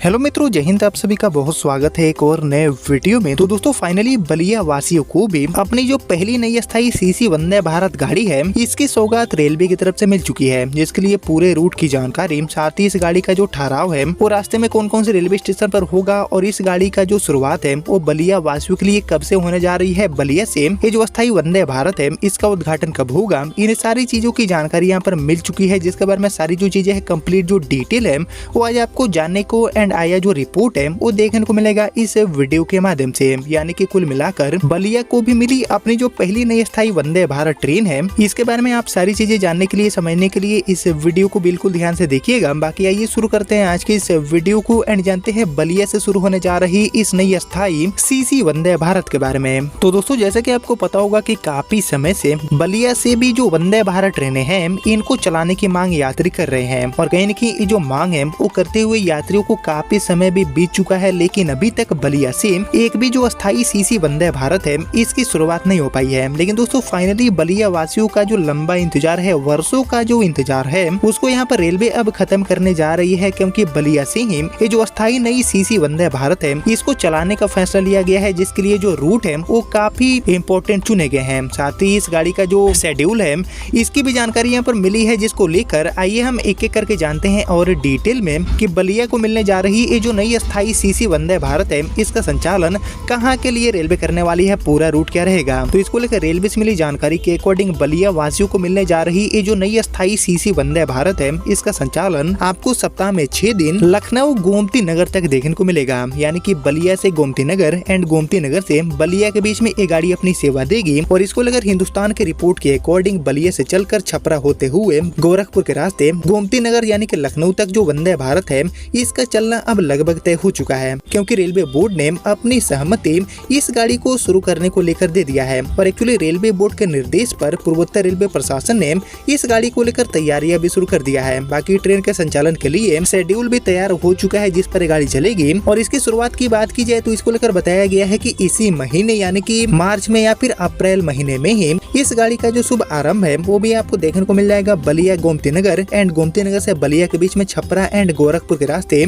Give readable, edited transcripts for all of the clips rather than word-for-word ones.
Hello मित्रों, जय हिंद। आप सभी का बहुत स्वागत है एक और नए वीडियो में। तो दोस्तों फाइनली बलिया वासियों को भी अपनी जो पहली नई अस्थायी सीसी वंदे भारत गाड़ी है इसकी सौगात रेलवे की तरफ से मिल चुकी है, जिसके लिए पूरे रूट की जानकारी, साथ ही इस गाड़ी का जो ठहराव है वो रास्ते में कौन कौन से रेलवे स्टेशन पर होगा और इस गाड़ी का जो शुरुआत है वो बलिया वासियों के लिए कब से होने जा रही है। बलिया से ये जो अस्थायी वंदे भारत है इसका उद्घाटन कब होगा, इन सारी चीजों की जानकारी यहाँ पर मिल चुकी है, जिसके बारे में सारी जो चीजें है कंप्लीट जो डिटेल है वो आज आपको जानने को एंड आया जो रिपोर्ट है वो देखने को मिलेगा इस वीडियो के माध्यम से। यानी कि कुल मिलाकर बलिया को भी मिली अपनी जो पहली नई अस्थायी वंदे भारत ट्रेन है। इसके बारे में आप सारी चीजें जानने के लिए, समझने के लिए इस वीडियो को बिल्कुल ध्यान से देखिएगा। बाकी आइए शुरू करते हैं आज के इस वीडियो को एंड जानते हैं बलिया से शुरू होने जा रही इस नई अस्थायी सीसी वंदे भारत के बारे में। तो दोस्तों जैसे कि आपको पता होगा कि काफी समय से बलिया से भी जो वंदे भारत ट्रेनें हैं इनको चलाने की मांग यात्री कर रहे हैं और कहीं न कहीं जो मांग है वो करते हुए यात्रियों को काफी समय भी बीत चुका है, लेकिन अभी तक बलिया से एक भी जो अस्थायी सीसी वंदे भारत है इसकी शुरुआत नहीं हो पाई है। लेकिन दोस्तों फाइनली बलिया वासियों का जो लंबा इंतजार है, वर्षों का जो इंतजार है, उसको यहाँ पर रेलवे अब खत्म करने जा रही है, क्योंकि बलिया से ही ये जो अस्थायी नई सीसी वंदे भारत है इसको चलाने का फैसला लिया गया है, जिसके लिए जो रूट है वो काफी इम्पोर्टेंट चुने गए हैं। साथ ही इस गाड़ी का जो शेड्यूल है इसकी भी जानकारी यहाँ पर मिली है, जिसको लेकर आइए हम एक एक करके जानते हैं और डिटेल में कि बलिया को मिलने जा रही ये जो नई अस्थायी सीसी वंदे भारत है इसका संचालन कहां के लिए रेलवे करने वाली है, पूरा रूट क्या रहेगा। तो इसको लेकर रेलवे से मिली जानकारी के अकॉर्डिंग बलिया वासियों को मिलने जा रही ये जो नई अस्थायी सीसी वंदे भारत है इसका संचालन आपको सप्ताह में 6 दिन लखनऊ गोमती नगर तक देखने को मिलेगा। यानी कि बलिया से गोमती नगर एंड गोमती नगर से बलिया के बीच में ये गाड़ी अपनी सेवा देगी और इसको लेकर हिंदुस्तान के रिपोर्ट के अकॉर्डिंग बलिया से चलकर छपरा होते हुए गोरखपुर के रास्ते गोमती नगर यानी कि लखनऊ तक जो वंदे भारत है इसका चलना अब लगभग तय हो चुका है, क्योंकि रेलवे बोर्ड ने अपनी सहमति इस गाड़ी को शुरू करने को लेकर दे दिया है। और एक्चुअली रेलवे बोर्ड के निर्देश पर पूर्वोत्तर रेलवे प्रशासन ने इस गाड़ी को लेकर तैयारियां भी शुरू कर दिया है। बाकी ट्रेन के संचालन के लिए शेड्यूल भी तैयार हो चुका है जिस पर गाड़ी चलेगी। और इसकी शुरुआत की बात की जाए तो इसको लेकर बताया गया है कि इसी महीने यानी कि मार्च में या फिर अप्रैल महीने में ही इस गाड़ी का जो शुभ आरंभ है वो भी आपको देखने को मिल जाएगा। बलिया गोमती नगर एंड गोमती नगर से बलिया के बीच में छपरा एंड गोरखपुर के रास्ते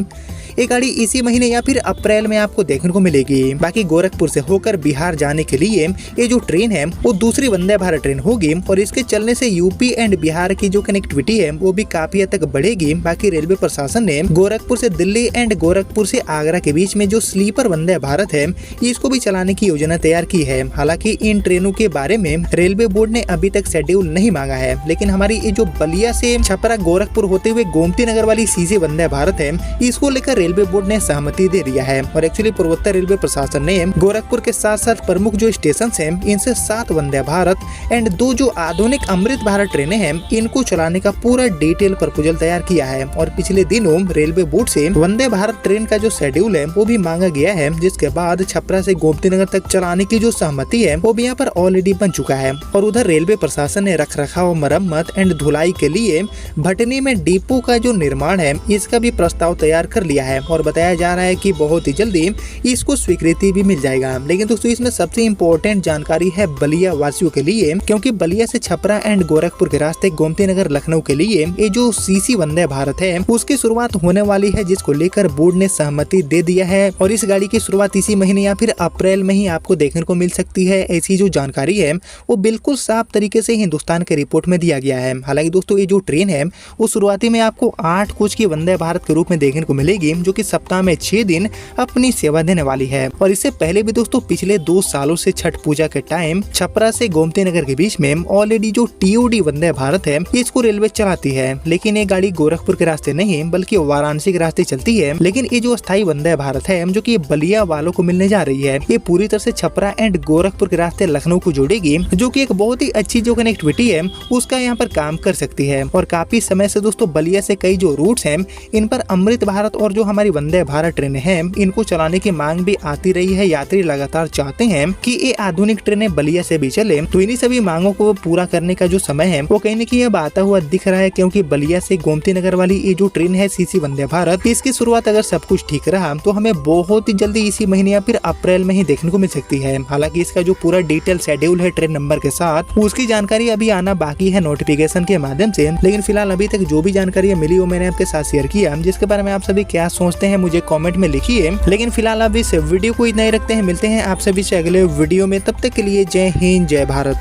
ये गाड़ी इसी महीने या फिर अप्रैल में आपको देखने को मिलेगी। बाकी गोरखपुर से होकर बिहार जाने के लिए ये जो ट्रेन है वो दूसरी वंदे भारत ट्रेन होगी और इसके चलने से यूपी एंड बिहार की जो कनेक्टिविटी है वो भी काफी हद तक बढ़ेगी। बाकी रेलवे प्रशासन ने गोरखपुर से दिल्ली एंड गोरखपुर से आगरा के बीच में जो स्लीपर वंदे भारत है इसको भी चलाने की योजना तैयार की है। हालांकि इन ट्रेनों के बारे में रेलवे बोर्ड ने अभी तक शेड्यूल नहीं मांगा है, लेकिन हमारी ये जो बलिया से छपरा गोरखपुर होते हुए गोमती नगर वाली सीसी वंदे भारत है इसको लेकर रेलवे बोर्ड ने सहमति दे दिया है। और एक्चुअली पूर्वोत्तर रेलवे प्रशासन ने गोरखपुर के साथ साथ प्रमुख जो स्टेशन हैं इनसे 7 वंदे भारत एंड 2 जो आधुनिक अमृत भारत ट्रेनें हैं इनको चलाने का पूरा डिटेल प्रपोजल तैयार किया है। और पिछले दिनों रेलवे बोर्ड से वंदे भारत ट्रेन का जो शेड्यूल है वो भी मांगा गया है, जिसके बाद छपरा से गोमती नगर तक चलाने की जो सहमति है वो भी यहाँ पर ऑलरेडी बन चुका है। और उधर रेलवे प्रशासन ने रख रखाव, मरम्मत एंड धुलाई के लिए भटनी में डिपो का जो निर्माण है इसका भी प्रस्ताव तैयार कर लिया है और बताया जा रहा है कि बहुत ही जल्दी इसको स्वीकृति भी मिल जाएगा। लेकिन दोस्तों इसमें सबसे इम्पोर्टेंट जानकारी है बलिया वासियों के लिए, क्योंकि बलिया से छपरा एंड गोरखपुर के रास्ते गोमती नगर लखनऊ के लिए ये जो सीसी वंदे भारत है उसकी शुरुआत होने वाली है, जिसको लेकर बोर्ड ने सहमति दे दिया है। और इस गाड़ी की शुरुआत इसी महीने या फिर अप्रैल में ही आपको देखने को मिल सकती है। ऐसी जो जानकारी है वो बिल्कुल साफ तरीके से हिंदुस्तान के रिपोर्ट में दिया गया है। हालांकि दोस्तों ये जो ट्रेन है वो शुरुआती में आपको 8 कोच की वंदे भारत के रूप में देखने को मिलेगी, जो कि सप्ताह में 6 दिन अपनी सेवा देने वाली है। और इससे पहले भी दोस्तों पिछले 2 सालों से छठ पूजा के टाइम छपरा से गोमती नगर के बीच में ऑलरेडी जो टीओडी वंदे भारत है इसको रेलवे चलाती है, लेकिन ये गाड़ी गोरखपुर के रास्ते नहीं बल्कि वाराणसी के रास्ते चलती है। लेकिन ये जो अस्थायी वंदे भारत है जो कि बलिया वालों को मिलने जा रही है ये पूरी तरह से छपरा एंड गोरखपुर के रास्ते लखनऊ को जोड़ेगी, जो कि एक बहुत ही अच्छी जो कनेक्टिविटी है उसका यहाँ पर काम कर सकती है। और काफी समय से दोस्तों बलिया से कई जो रूट्स हैं इन पर अमृत भारत और जो हमारी वंदे भारत ट्रेनें हैं इनको चलाने की मांग भी आती रही है। यात्री लगातार चाहते हैं कि ये आधुनिक ट्रेनें बलिया से भी चले, तो इन्हीं सभी मांगों को पूरा करने का जो समय है वो कहीं न कहीं अब आता हुआ दिख रहा है, क्योंकि बलिया से गोमती नगर वाली ये जो ट्रेन है सीसी वंदे भारत इसकी शुरुआत अगर सब कुछ ठीक रहा तो हमें बहुत ही जल्दी इसी महीने या फिर अप्रैल में ही देखने को मिल सकती है। हालांकि इसका जो पूरा डिटेल शेड्यूल है ट्रेन नंबर के साथ उसकी जानकारी अभी आना बाकी है नोटिफिकेशन के माध्यम से, लेकिन फिलहाल अभी तक जो भी जानकारी मिली वो मैंने आपके साथ शेयर किया, जिसके बारे में आप सभी क्या सोचते हैं मुझे कमेंट में लिखिए। लेकिन फिलहाल अब इस वीडियो को इतना ही रखते हैं, मिलते हैं आप सभी से अगले वीडियो में, तब तक के लिए जय हिंद जय भारत।